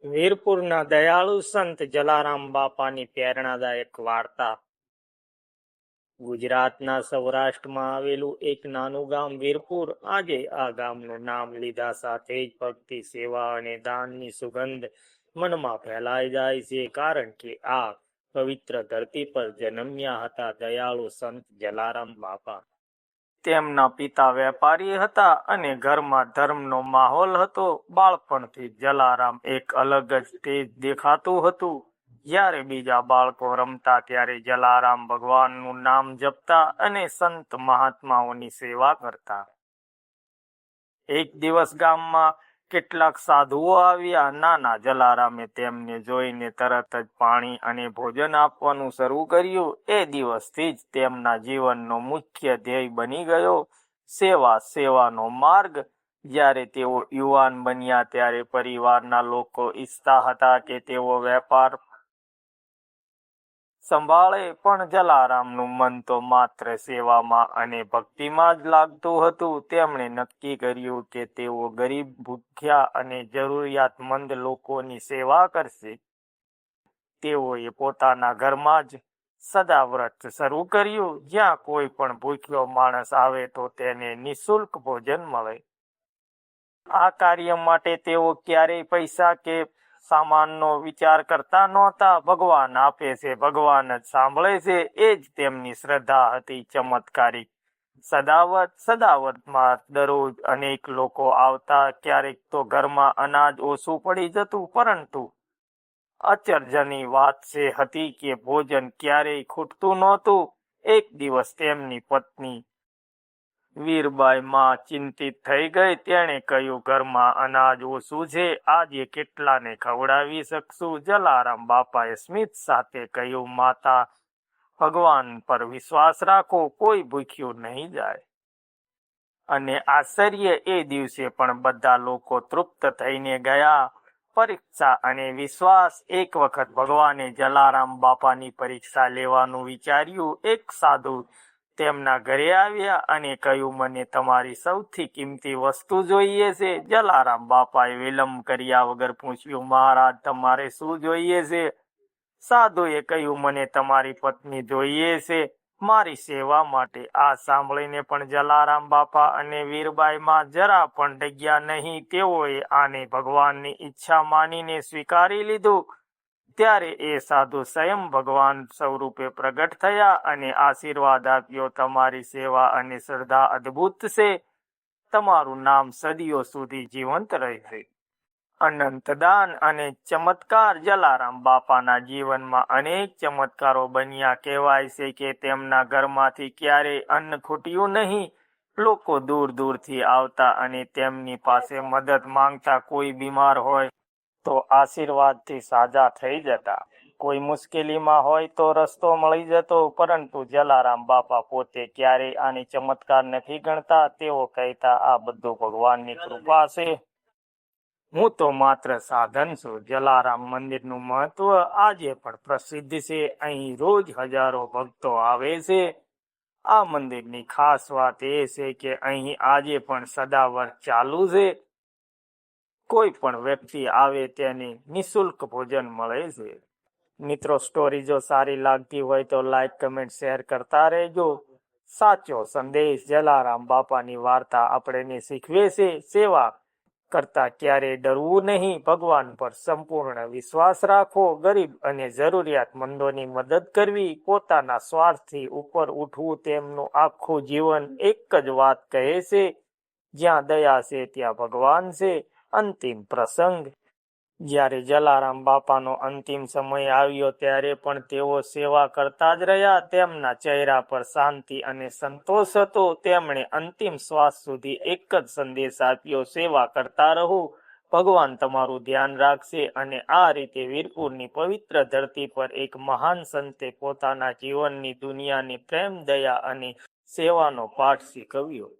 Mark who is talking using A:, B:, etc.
A: વીરપુરના દયાળુ સંત જલારામ બાપાની પ્રેરણાદાયક વાર્તા। ગુજરાતના સૌરાષ્ટ્રમાં આવેલું એક નાનું ગામ વીરપુર આજે આ ગામનું નામ લીધા સાથે જ ભક્તિ, સેવા અને દાનની સુગંધ મનમાં ફેલાઈ જાય છે, કારણ કે આ પવિત્ર ધરતી પર જન્મ્યા હતા દયાળુ સંત જલારામ બાપા। તેમના પિતા વેપારી હતા અને ઘરમાં ધર્મનો માહોલ હતો। બાળપણથી જલારામ એક અલગ જ તેજ દેખાતું હતું। જ્યારે બીજા બાળકો રમતા ત્યારે જલારામ ભગવાનનું નામ જપતા અને સંત મહાત્માઓની સેવા કરતા। એક દિવસ ગામમાં કેટલાક સાધુઓ આવ્યા। નાના જલારામે તેમને જોઈને તરત જ પાણી અને ભોજન આપવાનું શરૂ કર્યું। એ દિવસથી જ તેમના જીવનનો મુખ્ય ધ્યેય બની ગયો સેવા, સેવાનો માર્ગ। જ્યારે તેઓ યુવાન બન્યા ત્યારે પરિવારના લોકો ઈચ્છતા હતા કે તેઓ વેપાર સંભાળે, પણ જલારામનું મન તો માત્ર સેવામાં અને ભક્તિમાં જ લાગતું હતું। તેમણે નક્કી કર્યું કે તેઓ ગરીબ, ભૂખ્યા અને જરૂરિયાતમંદ લોકોની સેવા કરશે। તેઓએ પોતાના ઘરમાં જ સદાવ્રત શરૂ કર્યું, જ્યાં કોઈ પણ ભૂખ્યો માણસ આવે તો તેને નિઃશુલ્ક ભોજન મળે। આ કાર્ય માટે તેઓ ક્યારેય પૈસા કે સામાનનો વિચાર કરતા નહોતા। ભગવાન આપે છે, ભગવાન જ સાંભળે છે, એ જ તેમની શ્રદ્ધા હતી। ચમત્કારિક સદાવતમાં દરરોજ અનેક લોકો આવતા। ક્યારેક તો ઘરમાં અનાજ ઓછું પડી જતું, પરંતુ આશ્ચર્યની વાત એ હતી કે ભોજન ક્યારેય ખૂટતું નહોતું। એક દિવસ તેમની પત્ની વીરબાઈ માં ચિંતિત થઈ ગઈ। તેણે કહ્યું, ઘરમાં અનાજ ઓછું છે, આજે કેટલાને ખવડાવી શકશું? જલારામ બાપાએ સ્મિત સાથે કહ્યું, માતા, ભગવાન પર વિશ્વાસ રાખો, કોઈ ભૂખ્યું નહીં જાય। અને આશ્ચર્ય, એ દિવસે પણ બધા લોકો તૃપ્ત થઈને ગયા। પરીક્ષા અને વિશ્વાસ। એક વખત ભગવાને જલારામ બાપાની પરીક્ષા લેવાનું વિચાર્યું। એક સાધુ તેમના ઘરે આવ્યા અને કહ્યું, મને તમારી સૌથી કિંમતી વસ્તુ જોઈએ છે। જલારામ બાપાએ વિલંબ કર્યા વગર પૂછ્યું, મહારાજ, તમારે શું જોઈએ છે? સાધુએ કહ્યું, મને તમારી પત્ની જોઈએ છે, મારી સેવા માટે। આ સાંભળીને પણ જલારામ બાપા અને વીરબાઈમાં જરા પણ ડગ્યા નહીં। તેઓએ આને ભગવાનની ઈચ્છા માનીને સ્વીકારી લીધું। ત્યારે એ સાધુ સ્વયં ભગવાન સ્વરૂપે પ્રગટ થયા અને આશીર્વાદ આપ્યો, તમારી સેવા અને શ્રદ્ધા અદ્ભુત છે, તમારું નામ સદીઓ સુધી જીવંત રહેશે। અનંત દાન અને ચમત્કાર। જલારામ બાપાના જીવનમાં અનેક ચમત્કારો બન્યા। કહેવાય છે કે તેમના ઘરમાંથી ક્યારેય અન્ન ખૂટ્યું નહીં। લોકો દૂર દૂરથી આવતા અને તેમની પાસે મદદ માંગતા। કોઈ બીમાર હોય તો આશીર્વાદથી સાજા થઈ જતા, કોઈ મુશ્કેલીમાં હોય તો રસ્તો મળી જતો। પરંતુ જલારામ બાપા પોતે ક્યારેય આને ચમત્કાર નથી ગણતા। તેઓ કહેતા, આ બધું ભગવાનની કૃપા છે, હું તો માત્ર સાધન છું। જલારામ મંદિરનું મહત્વ આજે પણ પ્રસિદ્ધ છે। અહીં રોજ હજારો ભક્તો આવે છે। આ મંદિરની ખાસ વાત એ છે કે અહીં આજે પણ સદાવ્રત ચાલુ છે। કોઈ પણ વ્યક્તિ આવે તેને નિઃશુલ્ક ભોજન મળે છે। મિત્રો, સ્ટોરી જો સારી લાગતી હોય તો લાઈક, કમેન્ટ, શેર કરતા રહેજો। સાચો સંદેશ। જલારામ બાપાની વાર્તા આપણને શીખવે છે, સેવા કરતા ક્યારેય ડરવું નહીં, ભગવાન પર સંપૂર્ણ વિશ્વાસ રાખવો, ગરીબ અને જરૂરિયાતમંદોની મદદ કરવી, પોતાના સ્વાર્થથી ઉપર ઉઠવું। તેમનું આખું જીવન એક જ વાત કહે છે, જ્યાં દયા છે ત્યાં ભગવાન છે। અંતિમ પ્રસંગ। જ્યારે જલારામ બાપાનો અંતિમ સમય આવ્યો ત્યારે પણ તેઓ સેવા કરતા જ રહ્યા। તેમના ચહેરા પર શાંતિ અને સંતોષ હતો। તેમણે અંતિમ શ્વાસ સુધી એક જ સંદેશ આપ્યો, સેવા કરતા રહો, ભગવાન તમારું ધ્યાન રાખશે। અને આ રીતે વીરપુરની પવિત્ર ધરતી પર એક મહાન સંતે પોતાના જીવનની દુનિયાને પ્રેમ, દયા અને સેવાનો પાઠ શીખવ્યો।